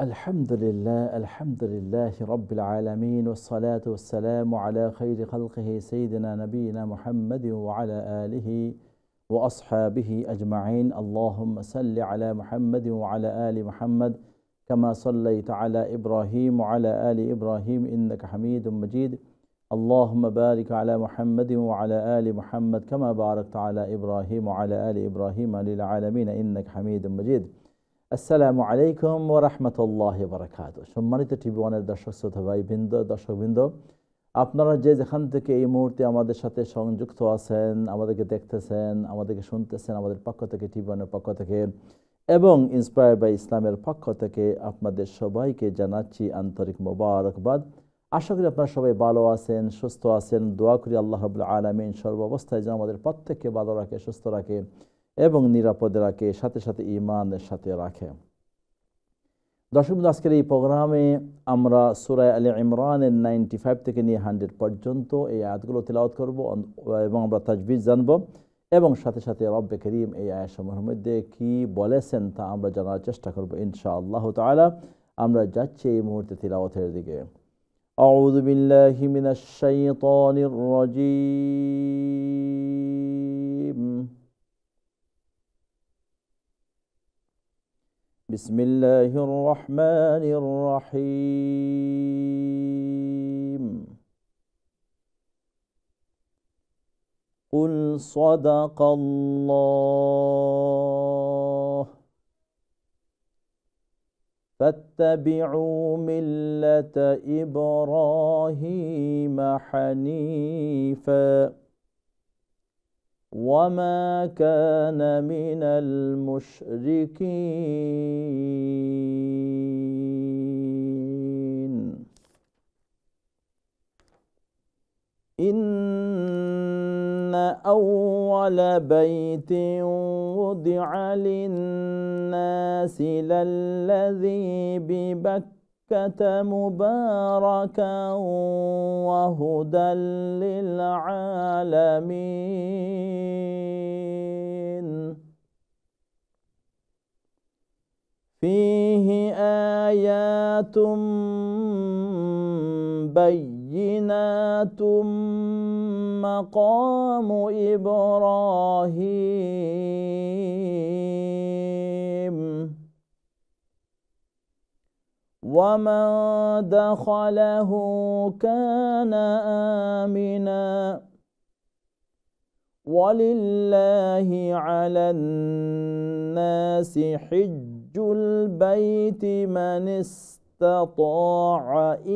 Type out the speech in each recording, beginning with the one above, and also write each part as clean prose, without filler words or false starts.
الحمد لله رب العالمين، والصلاة والسلام على خير خلقه سيدنا نبينا محمد وعلى آله وأصحابه أجمعين. اللهم صل على محمد وعلى آل محمد كما صليت على إبراهيم وعلى آل إبراهيم إنك حميد مجيد. اللهم بارك على محمد وعلى آل محمد كما باركت على إبراهيم وعلى آل إبراهيم للعالمين إنك حميد مجيد। আসসালামু আলাইকুম ওয়া রাহমাতুল্লাহি ওয়া বারাকাতুহু। সম্মানিত টিভি ওয়ানের দর্শক শ্রোতা ভাইবৃন্দ, দর্শকবৃন্দ, আপনারা যে যেখান থেকে এই মুহূর্তে আমাদের সাথে সংযুক্ত আছেন, আমাদেরকে দেখতেছেন, আমাদেরকে শুনতেছেন, আমাদের পক্ষ থেকে, টিভি ওয়ানের পক্ষ থেকে এবং ইন্সপায়ার বাই ইসলামের পক্ষ থেকে আপনাদের সবাইকে জানাচ্ছি আন্তরিক মোবারকবাদ। আশা করি আপনারা সবাই ভালো আছেন, সুস্থ আছেন। দোয়া করি আল্লাহ রাব্বুল আলামিন সর্বাবস্থায় যেন আমাদের প্রত্যেককে ভালো রাখে, সুস্থ রাখে এবং নিরাপদে রাখে, সাথে সাথে ঈমানের সাথে রাখে। দর্শক, আজকের এই প্রোগ্রামে আমরা সূরা আলে ইমরানের 95 থেকে নিয়ে 100 পর্যন্ত এই আয়াতগুলো তিলাওয়াত করব এবং আমরা তাজবিদ জানব এবং সাথে সাথে রব্বে করিম এই আয়াতসমূহের মধ্যে কি বলেছেন তা আমরা জানার চেষ্টা করব ইনশাআল্লাহ তাআলা। আমরা যাচ্ছি এই মুহূর্তে তিলাওয়াতের দিকে। আউযু বিল্লাহি মিনাশ শাইতানির রাজীম। بسم الله الرحمن الرحيم. قل صدق الله فاتبعوا ملة إبراهيم حنيفا وما كان من المشركين. إن أول بيت وضع للناس للذي ببكة مباركا وهدى للعالمين. فيه آيات بينات مقام إبراهيم ومن دخله كان آمنا ولله على الناس حج البيت من استطاع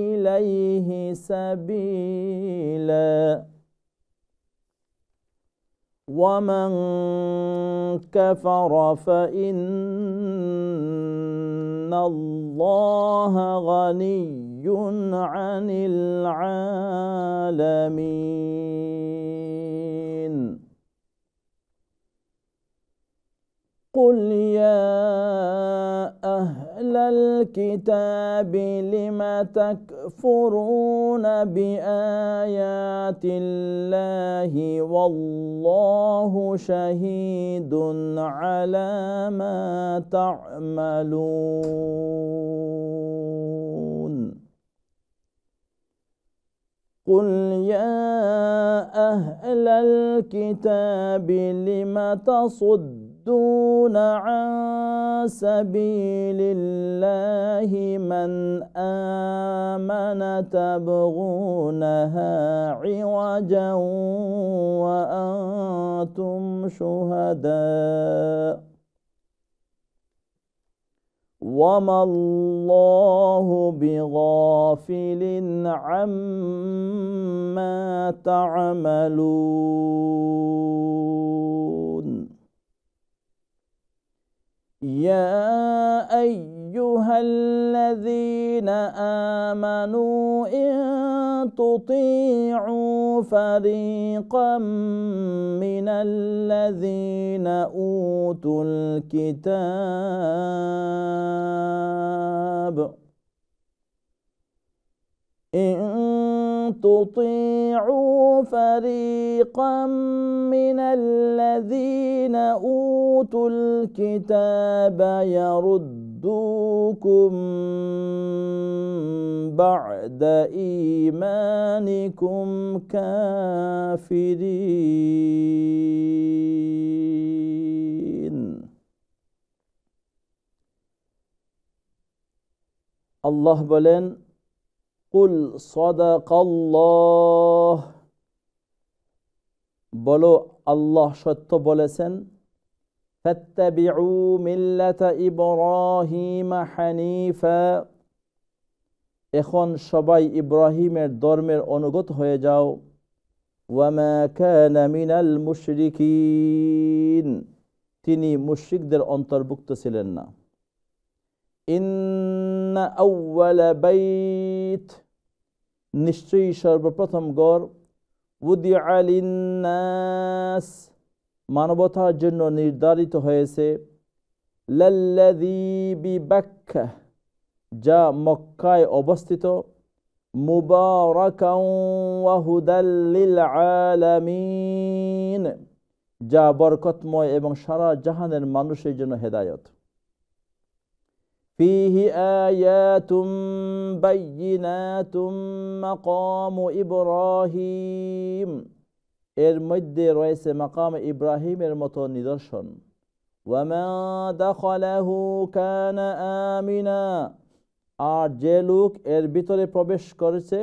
إليه سبيلا ومن كفر فإن الله غني عن العالمين. قل يا أهل الكتاب لم تكفرون بآيات الله والله شهيد على ما تعملون. قل يا أهل الكتاب لم تصدون عن سبيل الله من آمن تبغونها عوجا وأنتم شهداء وما الله بغافل عما تعملون. يا أيها الذين آمنوا إن تطيعوا فريقا من الذين أوتوا الكتاب إن تطيعوا فريقا من الذين أوتوا الكتاب يردوكم يردوكم بعد إيمانكم كافرين আল্লাহ বলেন কুল সাদাকাল্লাহ বলো আল্লাহ সত্য বলেছেন ফাত্তাবিউ মিল্লাতা ইব্রাহিম হানিফা এখন সবাই ইব্রাহিমের ধর্মের অনুগত হয়ে যাও ওয়ামা কানা মিনাল মুশরিকিন তিনি মুশরিকদের অন্তর্ভুক্ত ছিলেন না ইন্না আউওয়ালা বাইত নিশ্চয়ই সর্বপ্রথম ঘর উদিআ লিন্নাস মানবতার জন্য নির্ধারিত হয়েছে লাল্লাযী বিবাক্কাহ যা মক্কায় অবস্থিত মুবারাকান ওয়া হুদাল লিল আলামিন যা বরকতময় এবং সারা জাহানের মানুষের জন্য হেদায়েত ফীহি আয়াতুম বাইয়িনাতুম মাকামু ইব্রাহিম এর মধ্যে রয়েছে মাকাম ইব্রাহিমের মতো নিদর্শন ওয়ামা দাখালাহু কানা আমিনা আর যে লোক এর ভিতরে প্রবেশ করেছে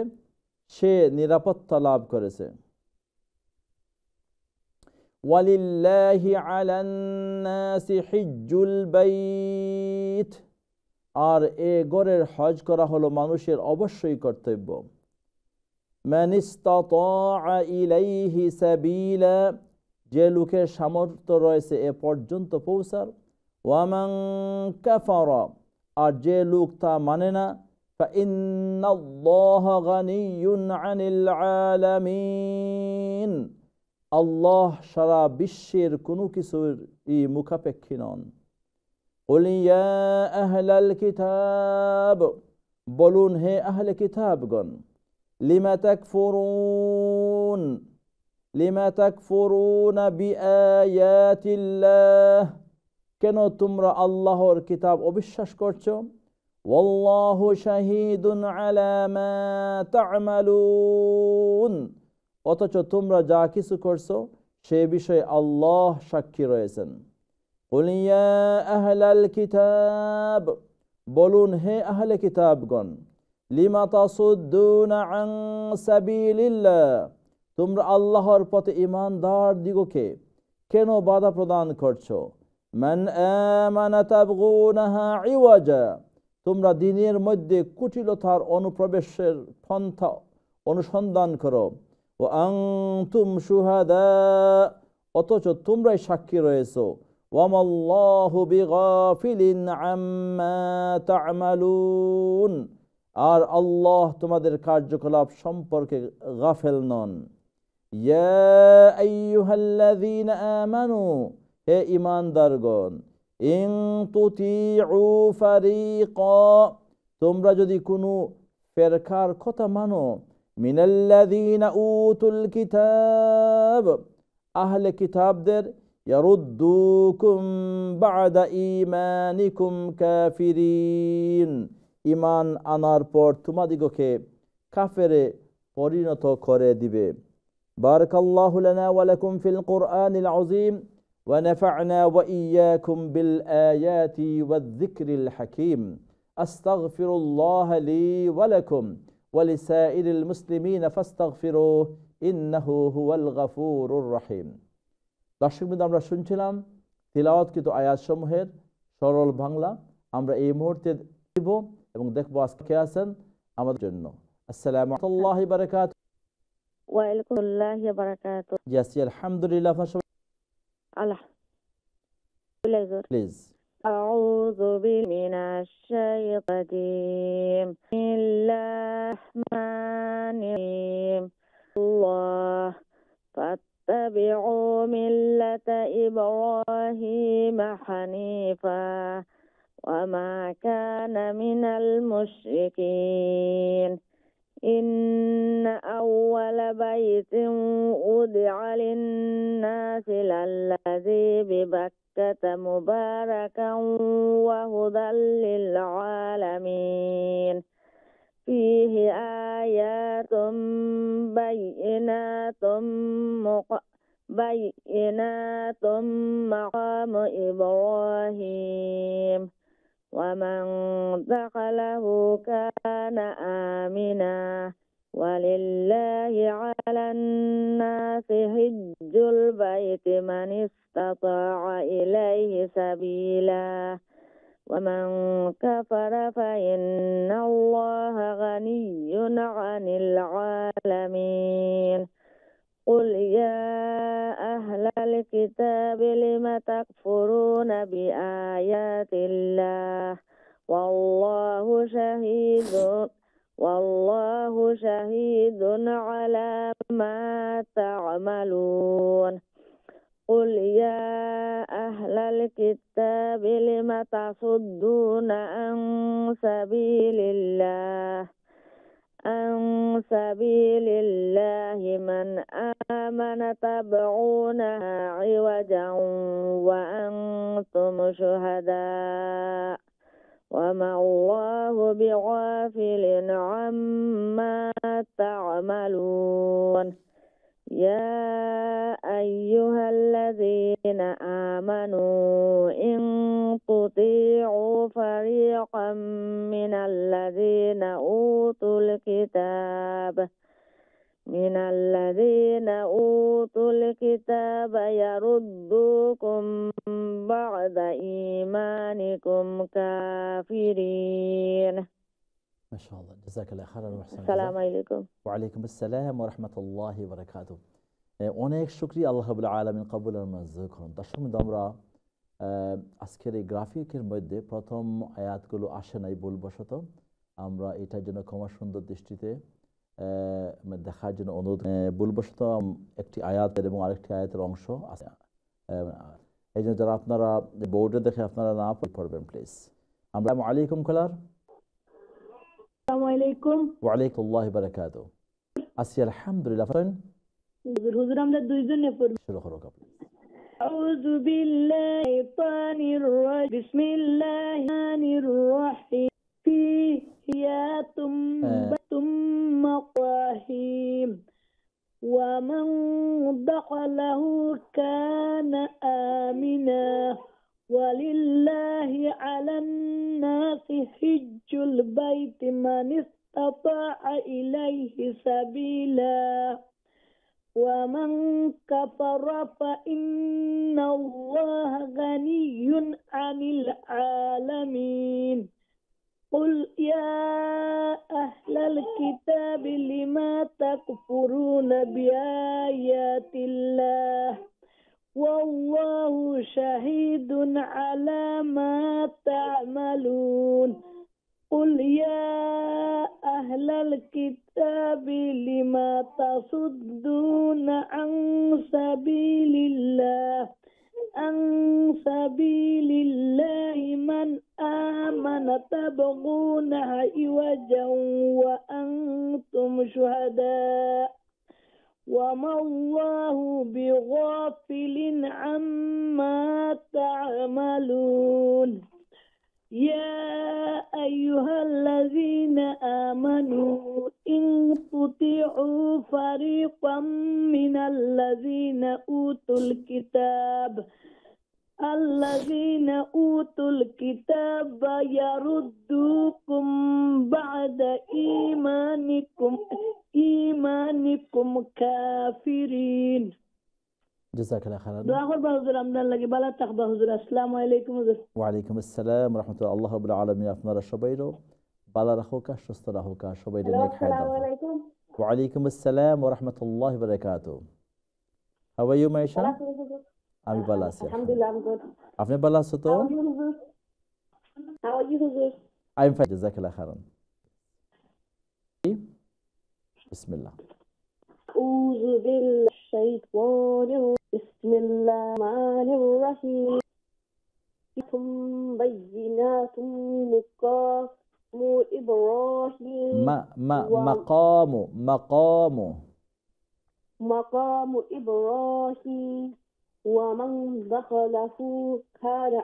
সে নিরাপত্তা লাভ করেছে ওয়ালিল্লাহি আলান নাসি হিজ্জুল বাইত আর এ ঘরের হজ করা হলো মানুষের অবশ্যই কর্তব্য মান ইসতাতাআ ইলাইহি সাবিলা যে লোকের সামর্থ্য রয়েছে এ পর্যন্ত পৌঁছার ওয়ামান কাফারা আর যে লোক তা মানে না ফাইন্নাল্লাহা গানিয়্যুন আনিল আলামিন আল্লাহ সারা বিশ্বের কোনো কিছুর মুখাপেক্ষী নন কুল ইয়া আহলাল কিতাব বলুন হে আহলে কিতাবগণ লিমা তাকফুরুনা বিআয়াতিল্লাহ কেন তোমরা আল্লাহর কিতাব অবিশ্বাস করছো ওয়াল্লাহু শাহীদুন আলা মা তা'মালুন অথচ তোমরা যা কিছু করছো সে বিষয়ে আল্লাহ সাক্ষী রয়েছেন কুল ইয়া আহলাল কিতাব বলুন হে আহলে কিতাবগণ লিমা তাসুদ্দুনা আন সাবিলিল্লাহ তোমরা আল্লাহর পথে ঈমানদার দিগকে কেন বাধা প্রদান করছো মান আমানা তাবগুনাহা ইওয়াজা তোমরা দ্বীনের মধ্যে কুটিলতার অনুপ্রবেশের পন্থা অনুসন্ধান করো ওয়া আনতুম শুহাদা অথচ তোমরাই সাক্ষী রয়েছো ওয়ামাল্লাহু বিগাফিলিন আম্মা তা'মালুন আর আল্লাহ তোমাদের কার্যকলাপ সম্পর্কে গাফেল নন ইয়া আইয়ুহাল্লাযীনা আমানু হে ঈমানদারগণ ইন তুতিউ ফারিকা তোমরা যদি কোনো ফেরকার কথা মানো মিনাল্লাযীনা উতুল কিতাব আহলে কিতাবদের ইয়ারুদ্দুকুম বা'দা ঈমানিকুম কাফিরিন ঈমান আনার পর তোমাদিগকে কাফেরে পরিণত করে দিবে বারাকাল্লাহু লানা ওয়া লাকুম ফিল কুরআনিল আযীম ونفعنا وإياكم بالآيات والذكر الحكيم أستغفر الله لي ولكم ولسائر المسلمين فاستغفروه إنه هو الغفور الرحيم দর্শক বৃন্দ আমরা শুনছিলাম তিলাওয়াতকৃত আয়াতসমূহের সরল বাংলা আমরা এই মুহূর্তে দিব এবং দেখব আজকে আছেন আমাদের জন্য আসসালামু আলাইকুম ওয়া বারাকাতুহু ওয়া আলাইকুম আসসালাম ওয়া বারাকাতুহু জি আলহামদুলিল্লাহ Please. أعوذ بالله من الشيطان بسم الله الرحمن الرحيم الله فاتبعوا ملة إبراهيم حنيفا وما كان من المشركين إن أول بيت وضع للناس للذي ببكة مباركا وهدى للعالمين فيه آيات بينات بينات مقام إبراهيم ومن دخله كان آمنا ولله على الناس حج البيت من استطاع إليه سبيلا ومن كفر فإن الله غني عن العالمين قل يا أهل الكتاب لم تكفرون بآيات الله والله شهيد على ما تعملون قل يا أهل الكتاب لم تصدون عن سبيل الله من آمن تبغونها عوجا وأنتم شهداء وما الله بغافل عما تعملون يا أيها الذين آمنوا إن تطيعوا فريقا من الذين أوتوا الكتاب يردوكم بعد إيمانكم كافرين. ما شاء الله، جزاك الله خيرا وأحسن السلام عليكم। وعليكم السلام ورحمة الله وبركاته। অনেক শুকরিয়া, আল্লাহ রাব্বুল আলামিন কবুল আর মঞ্জুর করুন। দর্শক বন্ধু, আমরা আজকের এই গ্রাফিকের মধ্যে প্রথম আয়াতগুলো আসে নাই ভুলবশত, আমরা এটার জন্য ক্ষমা সুন্দর দৃষ্টিতে দেখার জন্য অনুরোধ। ভুলবশত একটি আয়াতের এবং আরেকটি আয়াতের অংশ আছে, এই জন্য যারা আপনারা বোর্ডে দেখে আপনারা না পড়বেন প্লিজ। আমরা আলাইকুম কলার। আসসালামু আলাইকুম। ওয়ালাইকুম আসসালাম ওয়া বারাকাতুহু। আসি আলহামদুলিল্লাহ। হুজুর আমরা দুইজনে পড়ব। শুরু করো আপনি। আউযু বিল্লাহি শাইতানির রাজিম। বিসমিল্লাহির রহমানির রহিম। ফিয়াতুম মাকাহিম ওয়া মান দাখালাহু কানা আমিনা ওয়ালিল্লাহি আলান নাসি হিজ্জুল বাইতি মান ইসতাতা'a ইলাইহি সাবিলা ومن كفر فإن الله غني عن العالمين قل يا أهل الكتاب لما تكفرون بآيات الله والله شهيد على ما تعملون قل يا أهل الكتاب لما تصدون عن سبيل الله من آمن تبغونها عوجا وأنتم شهداء وما الله بغافل عما تعملون يا أيها الذين آمنوا إن تطيعوا فريقا من الذين أوتوا الكتاب يردوكم بعد إيمانكم كافرين جزاك الله خيرا। দোয়া করবা হুজুর আমদার লাগি ভালো থাকবা হুজুর। আসসালামু আলাইকুম হুজুর। ওয়ালাইকুম আসসালাম ওয়া রাহমাতুল্লাহ। আল্লাহ রাব্বুল আলামিন আপনারা সবাইরও ভালো রাখুক, সুস্থ রাখুক, সবাইরে নেক হায়াত দাও। আসসালামু আলাইকুম। ওয়ালাইকুম আসসালাম ওয়া রাহমাতুল্লাহি ওয়া বারাকাতুহু। How are you Maisha? আমি ভালো আছি আলহামদুলিল্লাহ। আপনি ভালো আছো তো? How are you হুজুর? আই এম ফাইন, জাযাকাল্লাহ খাইরান। বিসমিল্লাহ। أعوذ بالله الشيطان بسم الله الرحمن الرحيم بينات إبراهيم مقام إبراهيم ومن دخله كان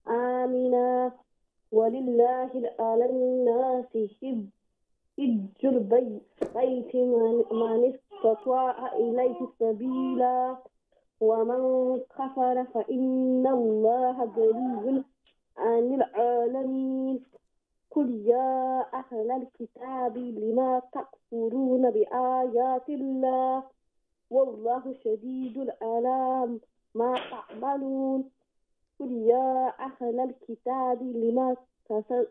آمنا ولله على الناس حج البيت من استطاع إليه سبيلا ومن كفر فإن الله غني عن العالمين قل يا أهل الكتاب لما تكفرون بآيات الله والله شديد العذاب ما تعملون قل يا أهل الكتاب لما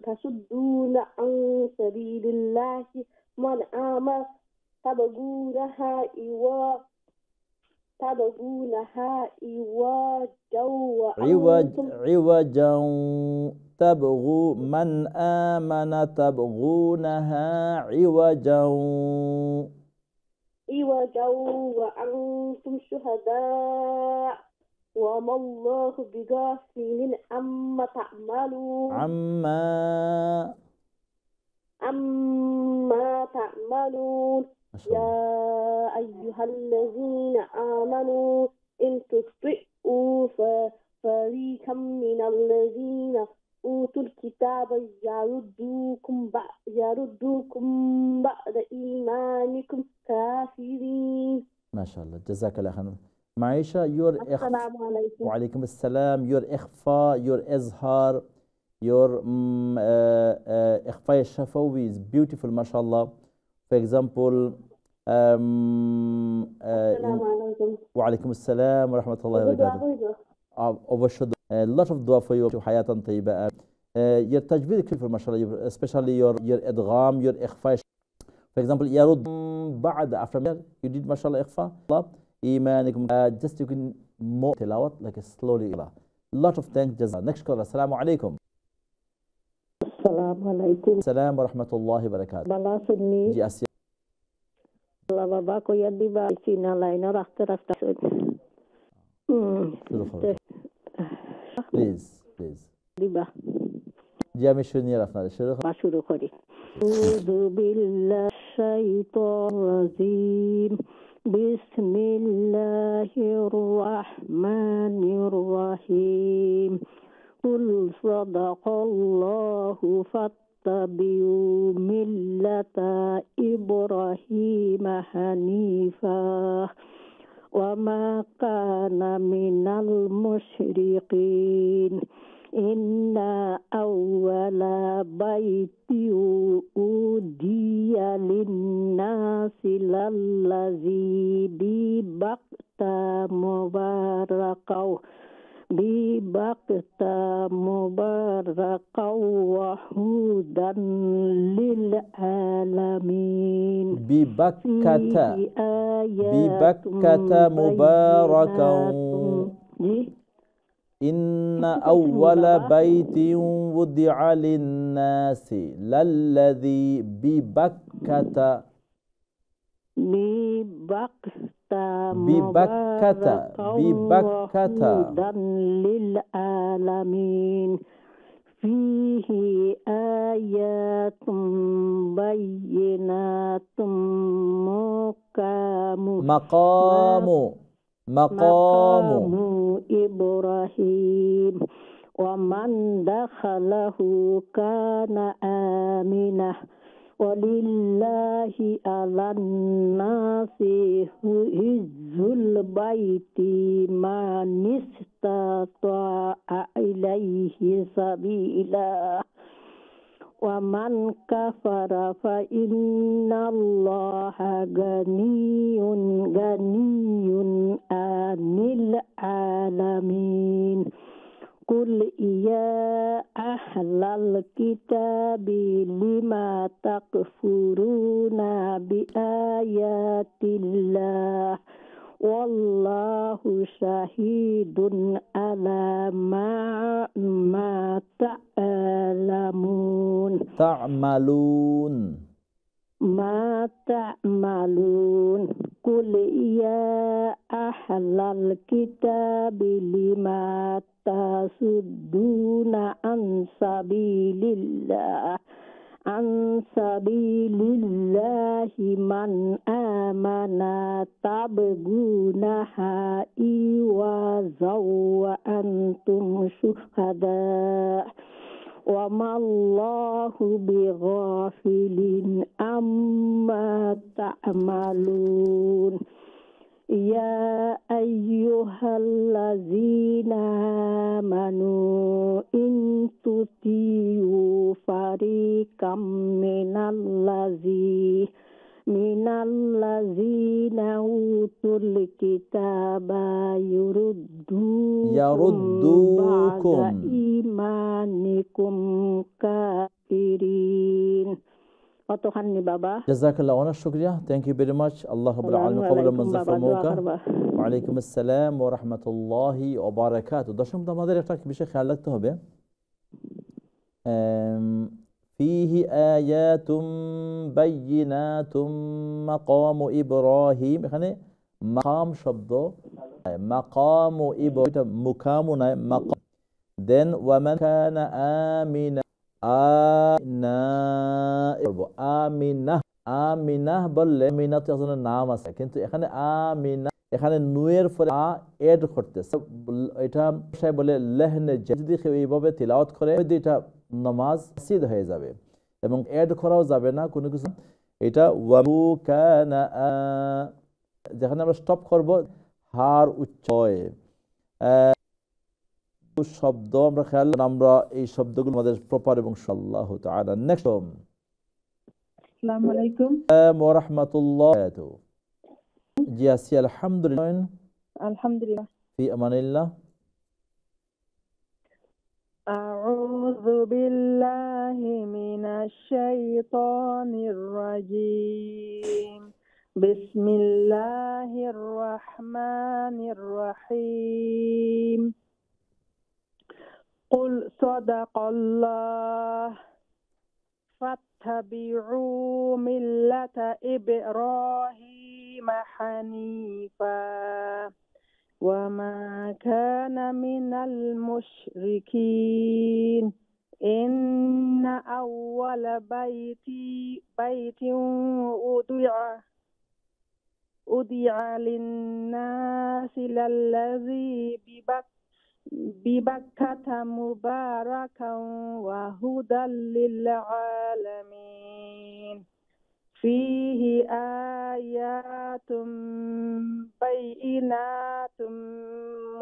تصدون عن سبيل الله من آمن تبغونها عوجا تبغوا من آمن تبغونها عوجا وأنتم شهداء وما الله بغافل عما تعملون يا أيها الذين آمنوا إن تطيعوا فريقا من الذين أوتوا الكتاب يردوكم بعد إيمانكم كافرين. ما شاء الله جزاك الله خيرا. معيشة السلام عليكم. وعليكم السلام. your إخفاء your إظهار your إخفاء الشفوي is beautiful ما شاء الله. For example السلام عليكم. وعليكم السلام ورحمة الله وبركاته. overshadow a lot of dua for you حياة طيبة. your تجويد كيف ما شاء الله especially your إدغام your إخفاء. For example يرد بعد after you did ما شاء الله إخفاء إيمانكم just you can more تلاوة like slowly. lot of thanks جزاك. next call. السلام عليكم. السلام عليكم. السلام ورحمة الله وبركاته. بلا سني جي أسيا الله باباكو يدي باسينا لاينا راح ترفت please ديبا جامي شنو رفنا الشيخ باشورو خوري. أعوذ بالله الشيطان الرجيم بسم الله الرحمن الرحيم قل صدق الله فاتبعوا ملة إبراهيم حنيفا وما كان من المشركين إن أول بيت أودي للناس للذي ببكة مباركا وهدى للعالمين ببكة مباركا إن أول بيت وضع للناس للذي ببكة وهدى للعالمين فيه آيات بينات مقام إبراهيم ومن دخله كان آمنا ولله على الناس حج البيت من استطاع إليه سبيلا ومن كفر فإن الله غني عن العالمين قل يا أهل الكتاب لما تكفرون بآيات الله والله شهيد على ما تعملون قل يا ahlal kitabi lima tasudduna an sabilillahi man amana tabgunaha iwazaw wa antum syuhada wa mallahu bighafilin amma ta'malun. Ya ayyuhallazina amanu in tuti'u fariqam minallazina utul kitaba yuruddukum ba'da imanikum kafirin. Oh Tuhan ni Baba. Jazakallah wa shukriya. Thank you very much. Allah Rabbul Alamin কবুল মঞ্জুর ফরমাউক। ওয়া আলাইকুম আসসালাম ওয়া রাহমাতুল্লাহি ওয়া বারাকাতুহু। দর্শক আমাদের একটা বিষয় খেয়াল রাখতে হবে। ফিহি আয়াতুম বাইয়িনাতুম মাকামু ইব্রাহিম, এখানে মাকাম শব্দ, মাকামু ইব্রাহিম, এটা মুকামু নয়, মাকাম। দেন ওয়া মান কানা আমিনা, আমিনাহ বললে আমিনাত একজনের নাম আছে, কিন্তু এখানে আমিনা, এখানে নুয়ের পরে আ এড করতেছে। এটা বলে লেহনে, যদি এইভাবে তিলাওয়াত করে এটা নামাজ সিদ হয়ে যাবে এবং এড করাও যাবে না কোনো কিছু। এটা ওয়াবু কানা, যেখানে আমরা স্টপ করব হার উচ্চ শব্দ আমরা খেয়াল, আমরা এই শব্দগুলো আমাদের প্রপার এবং আল্লাহু তাআলা। নেক্সট, আসসালামু আলাইকুম ওয়া রাহমাতুল্লাহ। জি আছি আলহামদুলিল্লাহ, আলহামদুলিল্লাহ। ফি আমানিল্লাহ। আউযু বিল্লাহি মিনাশ শাইতানির রাজীম। বিসমিল্লাহির রাহমানির রাহিম। قل صدق الله فاتبعوا ملة إبراهيم حنيفا وما كان من المشركين إن أول بيت أُدِعَ للناس للذي ببكة مباركا وهدى للعالمين فيه آيات بينات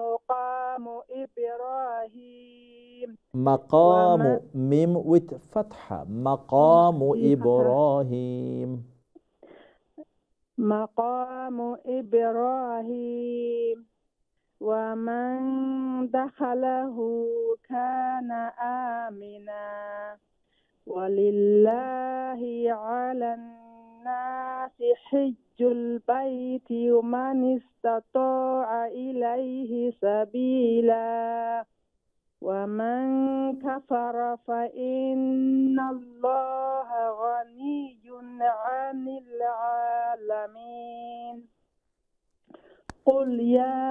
مقام إبراهيم. مقام ميم with فتحة، مقام إبراهيم. مقام إبراهيم ومن دخله كان آمنا ولله على الناس حج البيت من استطاع إليه سبيلا ومن كفر فإن الله غني عن العالمين. قل يا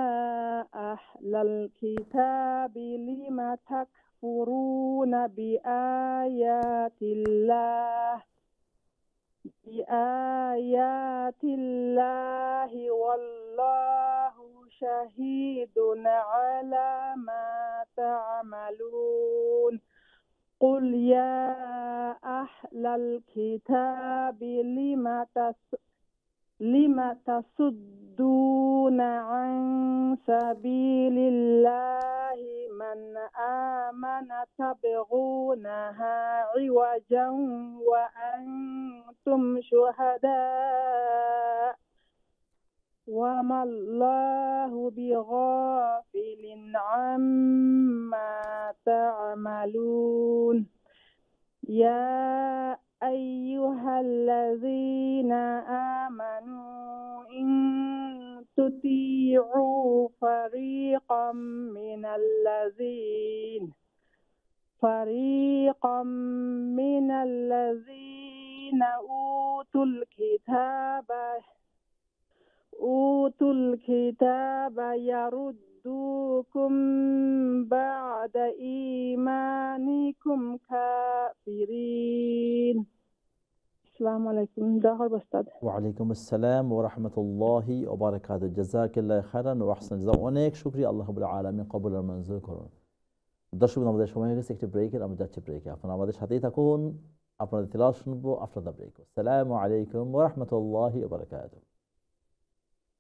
أهل الكتاب لم تكفرون بآيات الله والله شهيد على ما تعملون. قل يا أهل الكتاب لم تصدون عن سبيل الله من آمن تبغونها عوجا وأنتم شهداء وما الله بغافل عما تعملون. يا أيها الذين آمنوا إن تطيعوا فريقا من الذين أوتوا الكتاب يردوكم بعد إيمانكم كافرين. আসসালামু আলাইকুম। দহর বস্তাদ। ওয়ালাইকুম আসসালাম ওয়া রাহমাতুল্লাহি ওয়া বারাকাতুহু। জাযাকাল্লাহু খাইরান ওয়া আহসান জাযা। অনেক শুকরিয়া, আল্লাহ রাব্বুল আলামিন কবুল আর মঞ্জুর করুন। দর্শক, আমাদের সময় হয়ে গেছে একটি ব্রেকের, আমরা যাচ্ছি ব্রেকে। আপনারা আমাদের সাথেই থাকুন, আপনাদের তেলাওয়াত শুনবো আফটার দ্য ব্রেক। আসসালামু আলাইকুম ওয়া রাহমাতুল্লাহি ওয়া বারাকাতুহু।